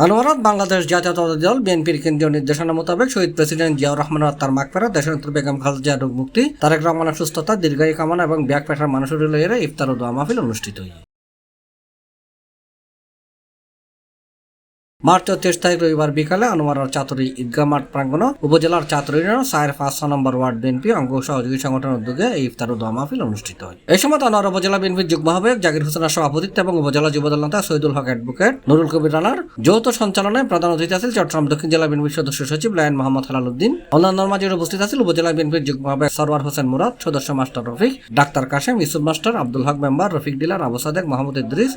আনোয়ারাত বাংলাদেশ জাতীয়তাবাদী দল বিএনপির কেন্দ্রীয় নির্দেশনা মোতাবেক শহীদ প্রেসিডেন্ট জিয়াউর রহমানের আত্মার মাগফিরাত, দেশনেত্রী বেগম খালেদা জিয়ার রোগ মুক্তি, তারেক রহমানের সুস্থতা, দীর্ঘায়ু কামনা এবং ব্যাক পেশার মানুষের লইয়ে ইফতার ও দোয়া মাহফিল অনুষ্ঠিত হয়। মার্চ 33 তারিখ রবিবার বিকালে আনোয়ারার চাতুরী ঈদগাহ মাঠ প্রাঙ্গণ উপজেলার চাতুরী সায়ের 5 নম্বর ওয়ার্ড বিএনপি অঙ্গ সহযোগী সংগঠনের উদ্যোগে এই ইফতার ও দোয়া মাহফিল অনুষ্ঠিত হয়। এই সময় আনোয়ারা উপজেলা বিএনপির যুগ্ম আহ্বায়ক জাকির হোসেনের সভাপতিত্বে এবং উপজেলা যুবদল নেতা শহীদুল হক অ্যাডভোকেট নুরুল কবির রানার যৌথ সঞ্চালনায় প্রধান অতিথি আছেন চট্টগ্রাম দক্ষিণ জেলা বিএনপির সদস্য সচিব লায়ন মোহাম্মদ হেলাল উদ্দিন। অন্যান্যর মাঝে উপস্থিত আছেন উপজেলা বিএনপির যুগ্ম আহ্বায়ক সরওয়ার হোসেন মুরাদ, সদস্য মাস্টার রফিক, ডাক্তার Kashem, Yusuf master, Abdul Haque member, Rafiq dealer, Abu Sadek, Mohammad Idris,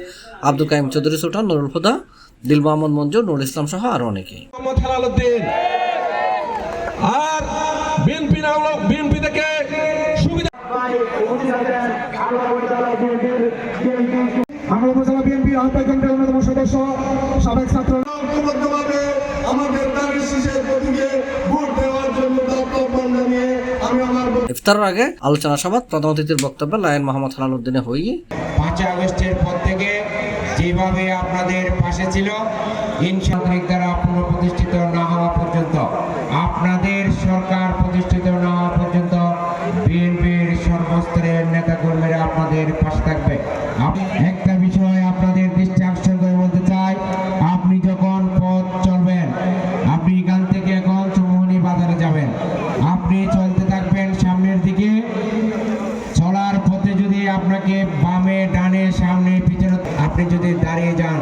Abdul Kaim Chowdhury Sultan, Nurul Huda, Dil Mohammad মঞ্জুর, নুরুল ইসলাম সহ আরো অনেকে। আর বিএনপি থেকে সুবিধা আমরা উপজেলা বিএনপির আহ্বায়ক কমিটির অন্যতম সদস্য সাবেক ছাত্র আমাদের দাবি শেষের প্রতীকে ভোট দেওয়ার জন্য আহ্বান জানিয়ে আমি আমার ইফতারের আগে আলোচনা সভা প্রধান অতিথির বক্তব্যে লায়ন মোহাম্মদ হেলাল উদ্দিনে হয়ে 5 আগস্টের পর থেকে যেভাবে আপনাদের পাশে ছিল ইনশাআল্লাহ দ্বারা পুনঃপ্রতিষ্ঠিত না হওয়া পর্যন্ত, আপনাদের সরকার প্রতিষ্ঠিত না হওয়া পর্যন্ত বিএনপির সর্বস্তরের নেতাকর্মীরা আপনাদের পাশে থাকবে। একটা বিষয় আপনাদের দৃষ্টি আকর্ষণ করে বলতে চাই, আপনি যখন পথ চলবেন, আপনি এখান থেকে এখন চৌমুহনী বাজারে যাবেন, আপনি চলতে থাকবেন সামনের দিকে। চলার পথে যদি আপনাকে বামে ডানে সামনে পিছনে আপনি যদি দাঁড়িয়ে যান,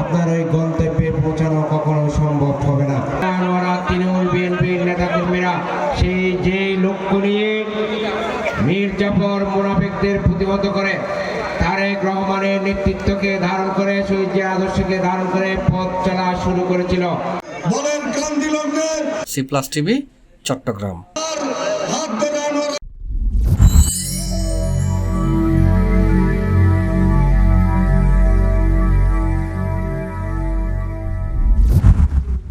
আপনার ওই গন্তব্যে পৌঁছানো কখনো সম্ভব হবে না। আনোয়ারা তৃণমূল বিএনপির নেতাকর্মীরা সেই যে লক্ষ্য নিয়ে মীর জাফর মুনাফিকদের প্রতিহত করে তারেক রহমানের নেতৃত্বকে ধারণ করে শহীদ জিয়ার আদর্শকে ধারণ করে পথ চলা শুরু করেছিল। বলেন কান্দি লগ্নের সি প্লাস টিভি, চট্টগ্রাম। হাত